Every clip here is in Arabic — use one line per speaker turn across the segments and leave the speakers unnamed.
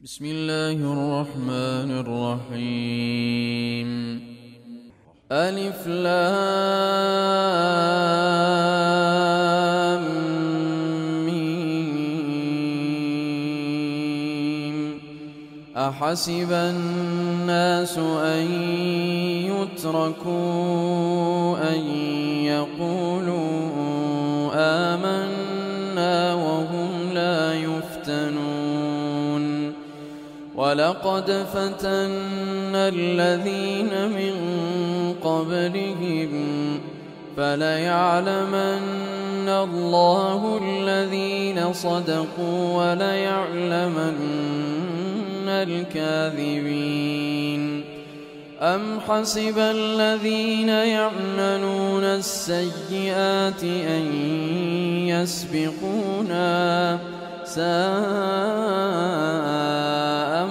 بسم الله الرحمن الرحيم. ألف لام ميم. أحسب الناس أن يتركوا أن يقولوا آمنا وهم لا يفتنون. ولقد فتنا الذين من قبلهم فليعلمن الله الذين صدقوا وليعلمن الكاذبين. أم حسب الذين يعملون السيئات أن يسبقونا ساء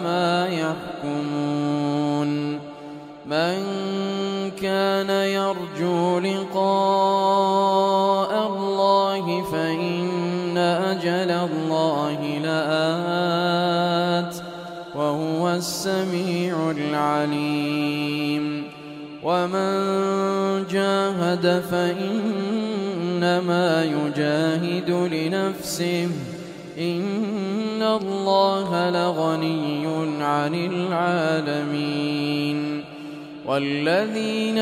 ما يحكمون. من كان يرجو لقاء الله فإن أجل الله لآت وهو السميع العليم. ومن جاهد فإنما يجاهد لنفسه إن الله لغني عن العالمين. والذين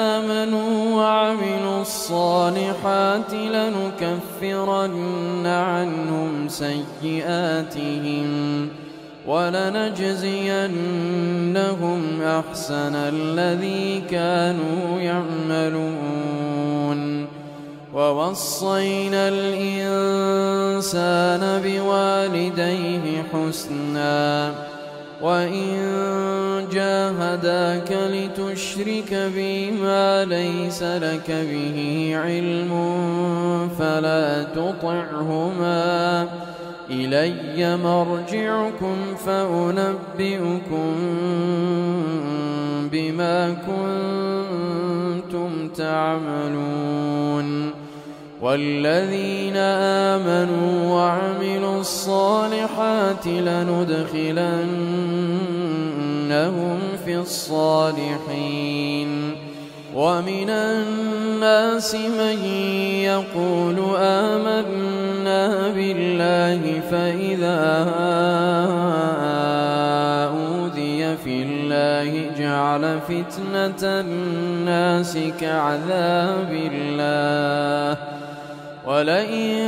آمنوا وعملوا الصالحات لنكفرن عنهم سيئاتهم ولنجزينهم أحسن الذي كانوا يعملون. ووصينا الإنسان بوالديه حسنا وإن جاهداك لتشرك بي ما ليس لك به علم فلا تطعهما إلي مرجعكم فأنبئكم بما كنتم تعملون. والذين آمنوا وعملوا الصالحات لندخلنهم في الصالحين. ومن الناس من يقول آمنا بالله فإذا أوذي في الله جعل فتنة الناس كعذاب الله ولئن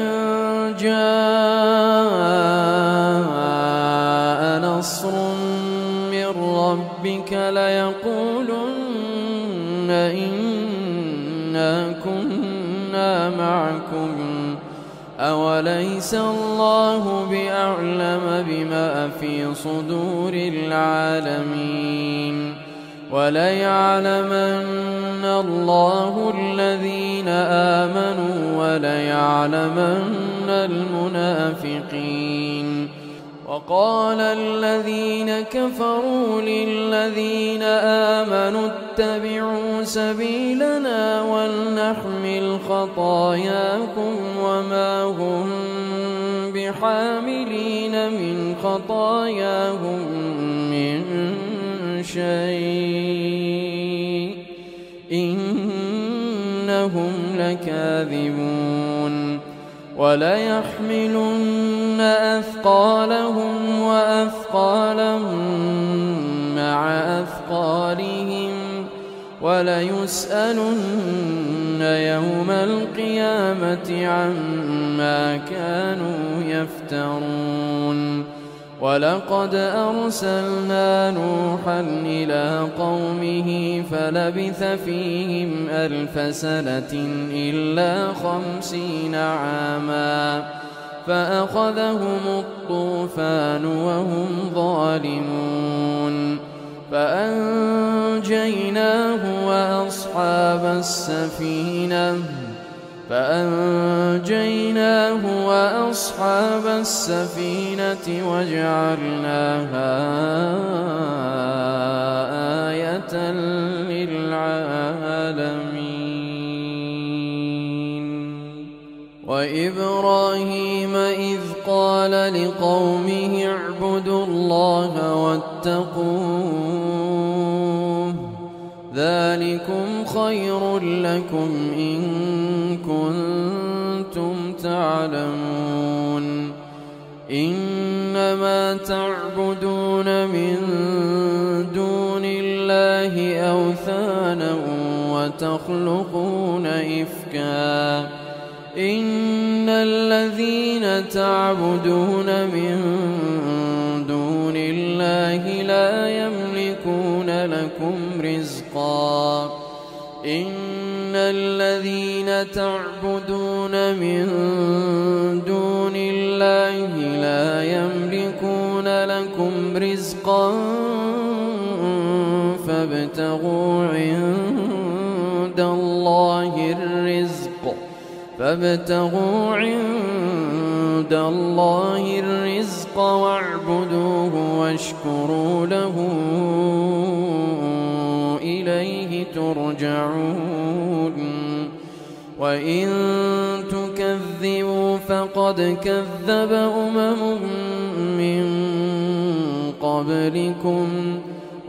جاء نصر من ربك ليقولن إنا كنا معكم أوليس الله بأعلم بما في صدور العالمين. وليعلمن الله الذين آمنوا وليعلمن المنافقين. وقال الذين كفروا للذين آمنوا اتبعوا سبيلنا ولنحمل خطاياكم وما هم بحاملين من خطاياهم من شيء إنهم لكاذبون. وليحملن أثقالهم وأثقالا مع أثقالهم وليسألن يوم القيامة عما كانوا يفترون. ولقد أرسلنا نوحا إلى قومه فلبث فيهم 1000 سنة إلا 50 عاما فأخذهم الطوفان وهم ظالمون. فأنجيناه وأصحاب السفينة وجعلناها آية للعالمين. وإبراهيم إذ قال لقومه اعبدوا الله واتقوه ذلكم خير لكم إن كنتم تعلمون إنما تعبدون من دون الله أوثانا وتخلقون إفكا إن الذين تعبدون من دون الله لا يملكون لكم رزقا إن الذين تعبدون من دون الله لا يملكون لكم رزقا فابتغوا عند الله الرزق واعبدوه واشكروا له إليه ترجعون وإن تكذبوا فقد كذب من قبلكم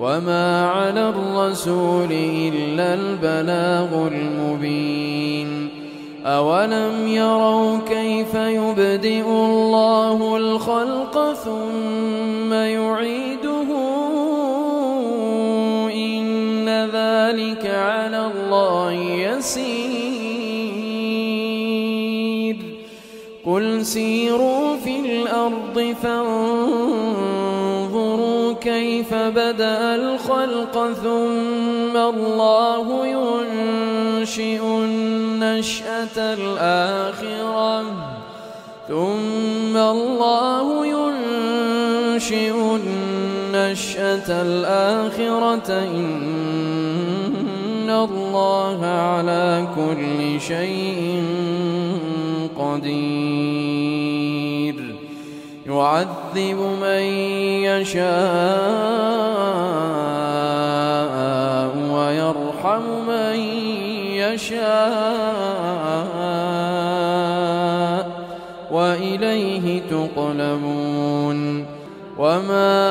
وما على الرسول إلا البلاغ المبين أولم يروا كيف يبدئ الله الخلق ثم يعيده إن ذلك على الله يسير قل سيروا في الأرض فانظروا كيف بدأ الخلق ثم الله ينشئ النشأة الآخرة إن الله على كل شيء قدير يعذب من يشاء ويرحم من يشاء وإليه تقلبون وما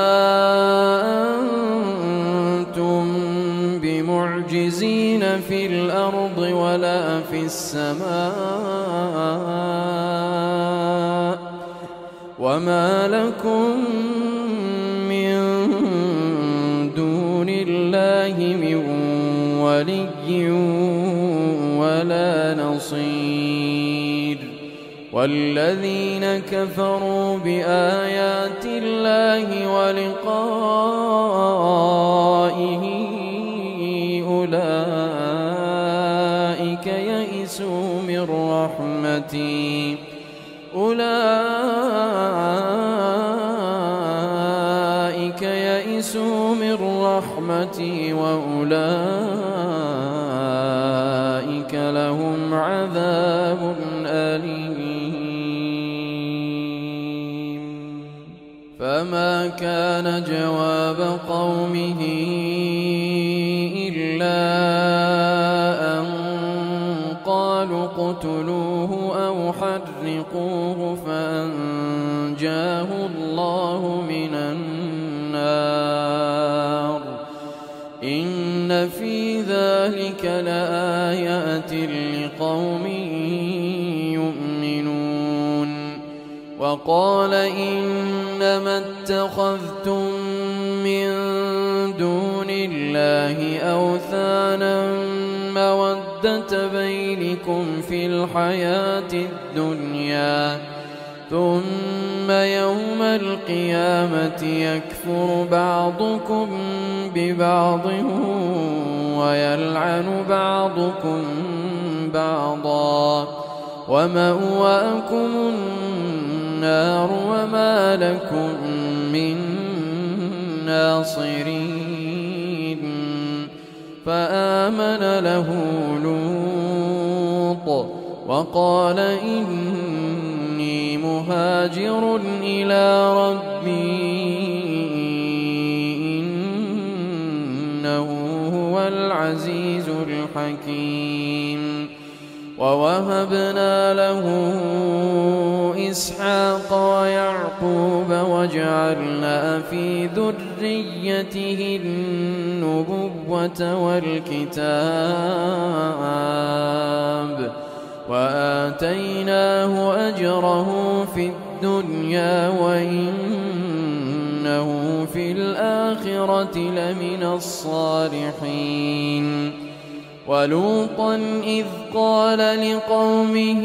أنتم بمعجزين في الأرض ولا في السماء وما لكم من دون الله من ولي ولا نصير والذين كفروا بآيات الله ولقائه أولئك يئسوا من رحمتي وأولئك لهم عذاب أليم فما كان جواب قومه إلا أن قالوا اقتلوه أو حرقوه فأنجاه الله من النار إن في ذلك لآيات لقوم يؤمنون وقال إنما اتخذتم من دون الله أوثانا مودة بينكم في الحياة الدنيا ثم يوم القيامة يكفر بعضكم ببعض ويلعن بعضكم بعضا ومأواكم النار وما لكم من ناصرين فآمن له لوط وقال إني مهاجر إلى ربي إنه هو العزيز الحكيم ووهبنا له إسحاق ويعقوب وجعلنا في ذريته النبوة والكتاب وآتيناه أجره في الدنيا وإنه في الآخرة لمن الصالحين ولوطا إذ قال لقومه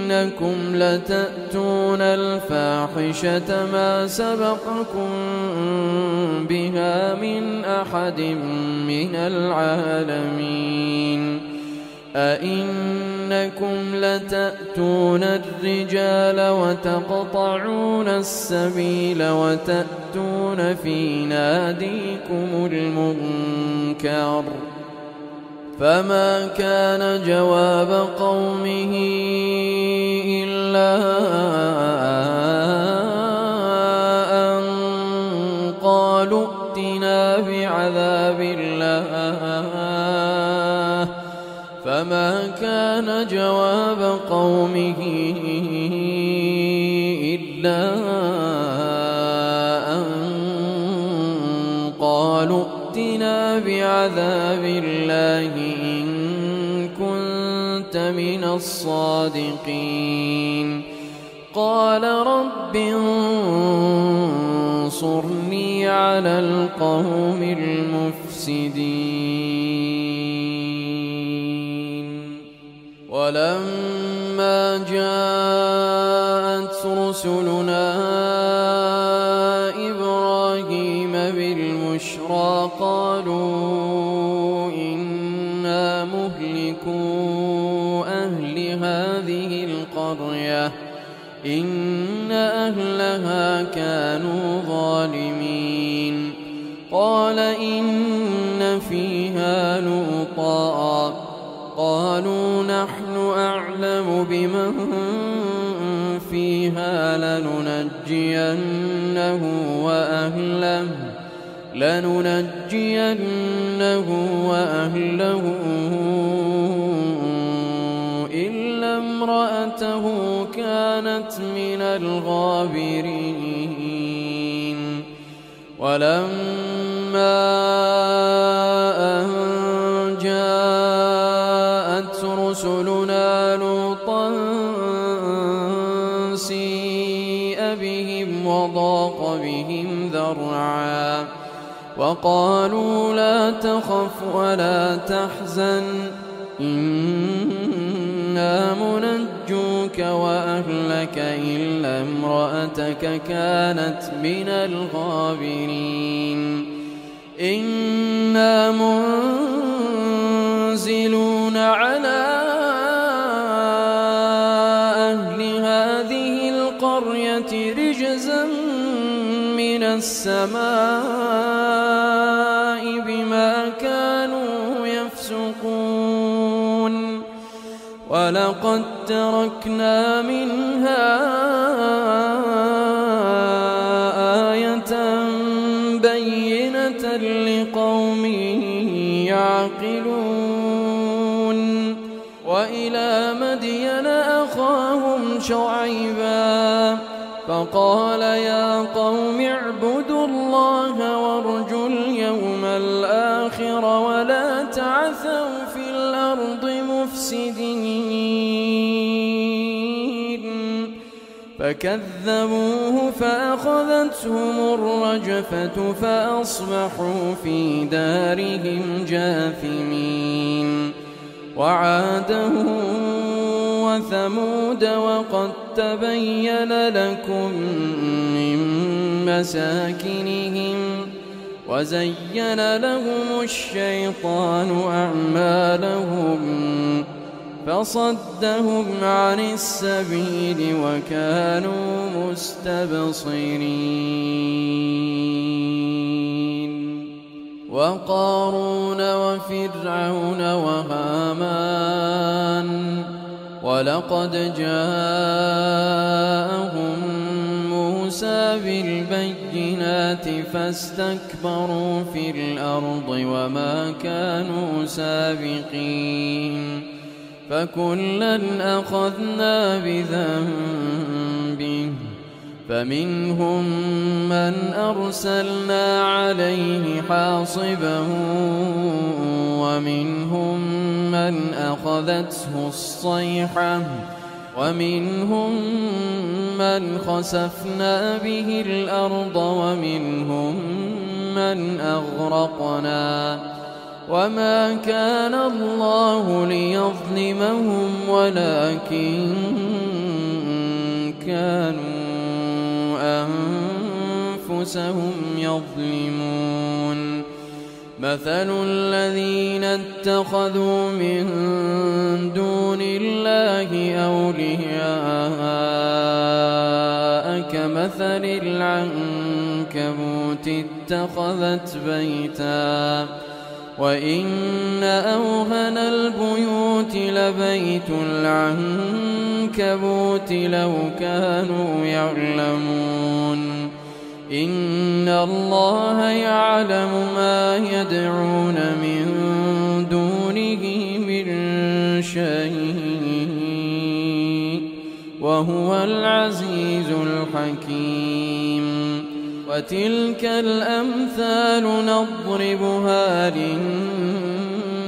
إنكم لتأتون الفاحشة ما سبقكم بها من أحد من العالمين أئنكم لتأتون الرجال وتقطعون السبيل وتأتون في ناديكم المنكر فما كان جواب قومه إلا أن قالوا ائتنا بعذاب الله فما كان جواب قومه إلا أن قالوا ائتنا بعذاب الله إن كنت من الصادقين قال رب انصرني على القوم المفسدين ولما جاءت رسلنا إبراهيم بالبشرى قالوا إنا مهلكو أهل هذه القرية إن أهلها كانوا ظالمين قال إن فيها لوطا قالوا نحن أعلم بمن فيها لننجينه وأهله إلا امرأته كانت من الغابرين ولما أن جاءت رسلنا لوطا سيء بهم وضاق بهم ذرعا وقالوا لا تخف ولا تحزن إنا منجوك وأهلك إلا امرأتك كانت من الغابرين إنا منزلون على أهل هذه القرية رجزا من السماء بما كانوا يفسقون ولقد تركنا منها آية بينة لقوم يعقلون وإلى مدين أخاهم شعيبا فقال يا قوم اعبدوا الله وارجوا اليوم الآخر ولا تعثوا في الأرض مفسدين فكذبوه فأخذتهم الرجفة فأصبحوا في دارهم جاثمين وعادا وثمود وقد تبين لكم من مساكنهم وزين لهم الشيطان أعمالهم فصدهم عن السبيل وكانوا مستبصرين وقارون وفرعون وهامان ولقد جاءهم موسى موسى بالبينات فاستكبروا في الأرض وما كانوا سابقين فكلا أخذنا بذنبه فمنهم من أرسلنا عليه حاصبا ومنهم من أخذته الصيحة ومنهم من خسفنا به الأرض ومنهم من أغرقنا وما كان الله ليظلمهم ولكن كانوا أنفسهم يظلمون مثل الذين اتخذوا من دون الله أولياء كمثل العنكبوت اتخذت بيتا وإن أوهن البيوت لبيت العنكبوت لو كانوا يعلمون إن الله يعلم ما يدعون من دونه من شيء وهو العزيز الحكيم وتلك الأمثال نضربها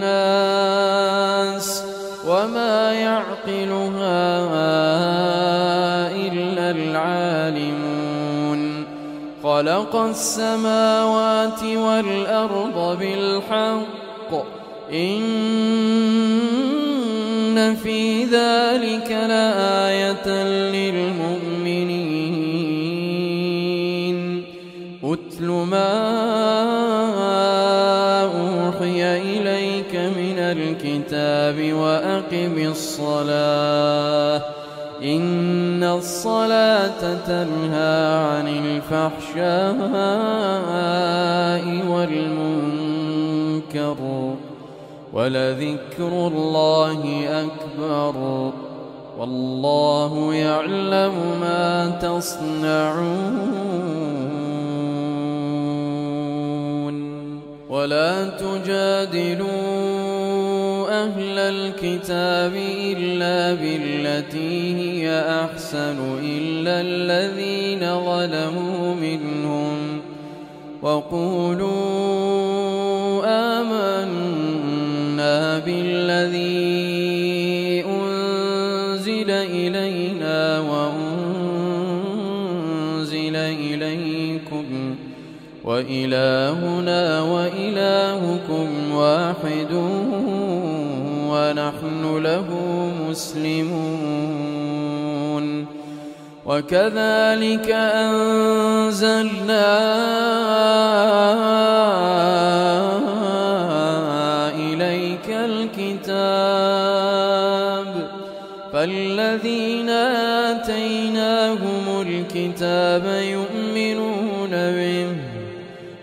للناس وما يعقلها إلا العالمون خلق السماوات والأرض بالحق إن في ذلك لآية للمؤمنين أتل ما أوحي إليك من الكتاب وأقم الصلاة إن الصلاة تنهى عن الفحشاء والمنكر ولذكر الله أكبر والله يعلم ما تصنعون ولا تجادلوا أهل الكتاب إلا بالتي هي أحسن إلا الذين ظلموا منهم وقولوا آمنا بالذي أنزل إلينا وأنزل إليكم وإلهنا وإلهكم واحد ونحن له مسلمون وكذلك أنزلنا إليك الكتاب فالذين آتيناهم الكتاب يؤمنون به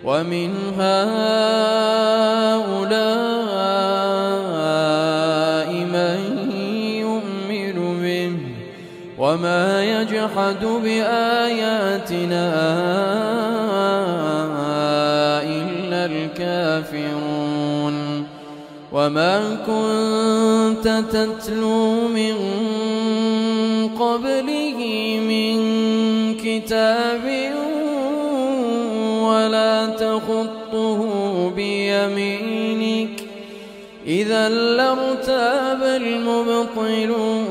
ومن هؤلاء من يؤمن به وما يجحد بآياتنا إلا الكافرون وما كنت تتلو من قبله من كتاب ولا تخطه بيمينك إذا لارتاب المبطلون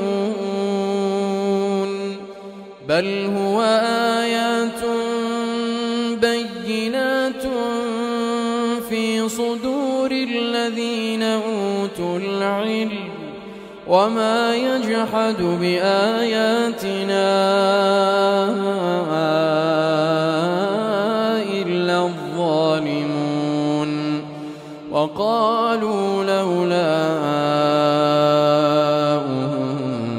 بل هو آيات بينات في صدور الذين أوتوا العلم وما يجحد بآياتنا إلا الظالمون وقالوا لولا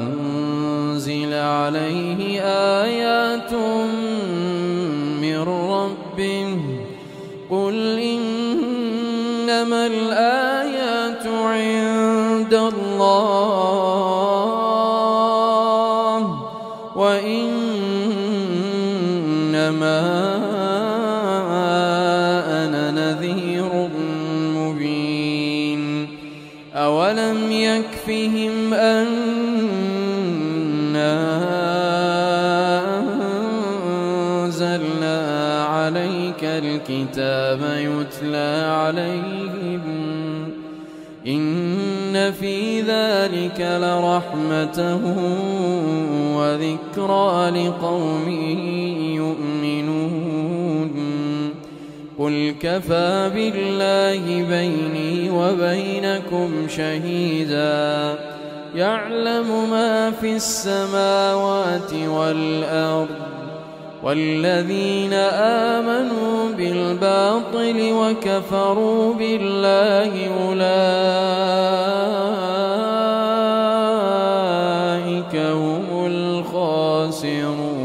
أنزل عليه آيات من ربه قل إنما الآيات عند الله إنما أنا نذير مبين أولم يكفهم أنا أنزلنا عليك الكتاب يتلى عليهم إن في ذلك لرحمة وذكرى لقوم يؤمنون قل كفى بالله بيني وبينكم شهيدا يعلم ما في السماوات والأرض والذين آمنوا بالباطل وكفروا بالله أولئك هم الخاسرون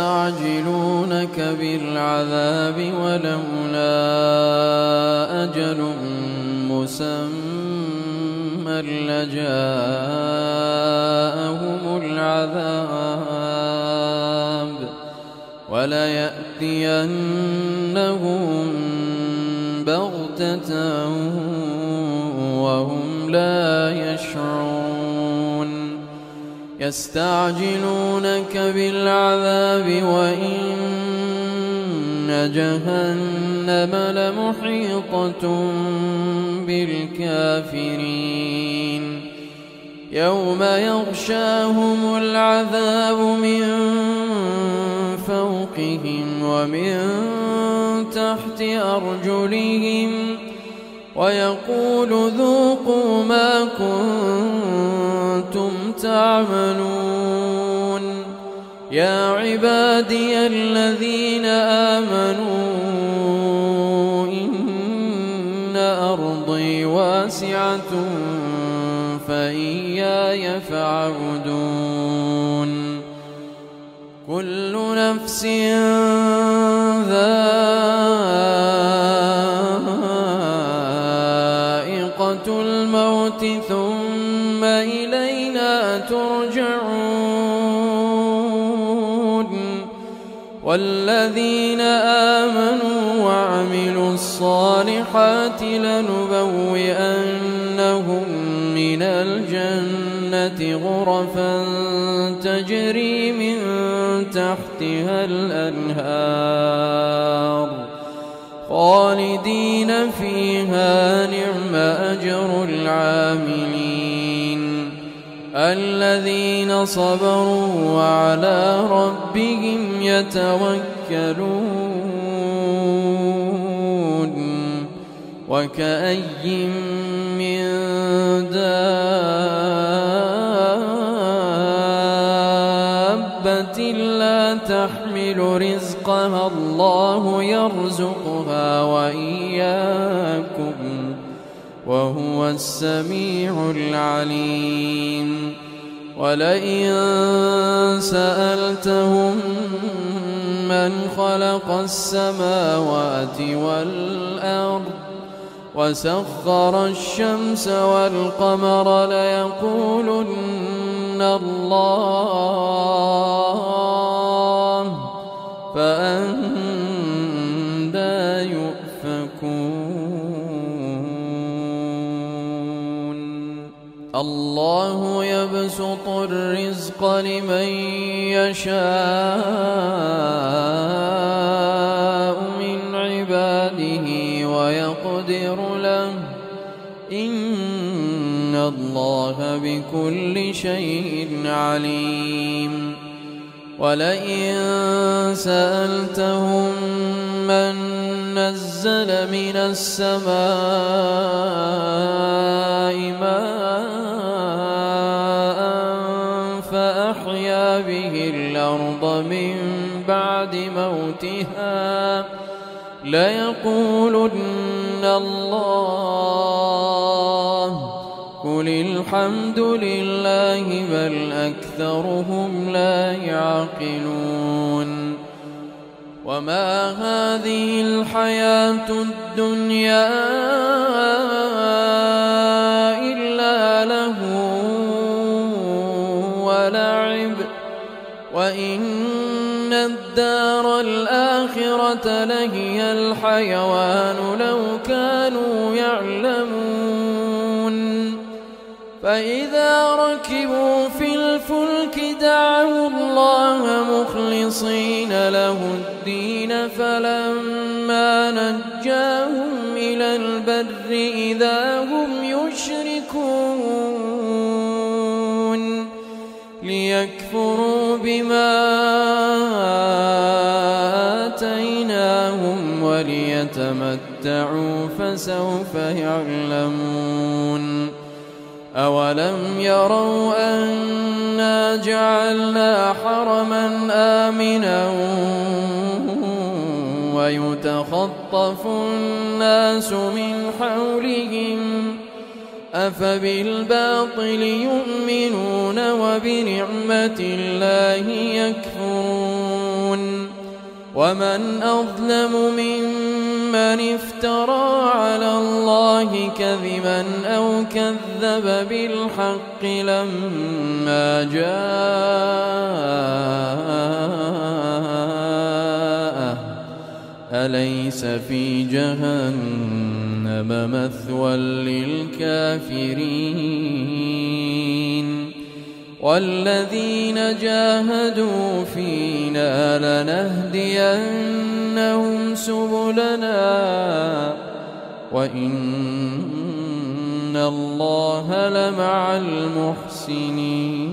ويستعجلونك بالعذاب ولولا أجل مسمى لجاءهم العذاب وليأتينهم بغتة وهم لا يشعرون يستعجلونك بالعذاب وإن جهنم لمحيطة بالكافرين يوم يغشاهم العذاب من فوقهم ومن تحت أرجلهم ويقول ذوقوا ما كنتم تعملون يا عبادي الذين آمنوا إن أرضي واسعة فإياي فاعبدون كل نفس ذائقة الموت ثم إلينا ترجعون والذين آمنوا وعملوا الصالحات لنبوئنهم من الجنة غرفا تجري من تحتها الأنهار خالدين فيها نعم أجر العاملين الذين صبروا وعلى ربهم يتوكلون وكأي من دابة لا تحمل رزقها الله يرزقها وإياكم وهو السميع العليم ولئن سألتهم من خلق السماوات والأرض وسخر الشمس والقمر ليقولن الله فأنى يؤفكون الله يبسط الرزق لمن يشاء من عباده ويقدر له إن الله بكل شيء عليم ولئن سألتهم من نزل من السماء ماء فأحيا به الأرض من بعد موتها ليقولن الله قل الحمد لله بل أكثرهم لا يعقلون وما هذه الحياة الدنيا إلا لهو وإن الدار الآخرة لهي الحيوان لو كانوا يعلمون فإذا ركبوا في الفلك دعوا الله مخلصين له الدين فلما نجاهم إلى البر إذا هم يشركون ليكفروا بما آتيناهم وليتمتعوا فسوف يعلمون أولم يروا أنا جعلنا حرما آمنا ويتخطف الناس من حولهم أفبالباطل يؤمنون وبنعمة الله يكفرون ومن أظلم ممن افترى على الله كذبا أو كذب بالحق لما جاءه أليس في جهنم مثوى للكافرين والذين جاهدوا فينا لنهدينهم سبلنا وإن الله لمع المحسنين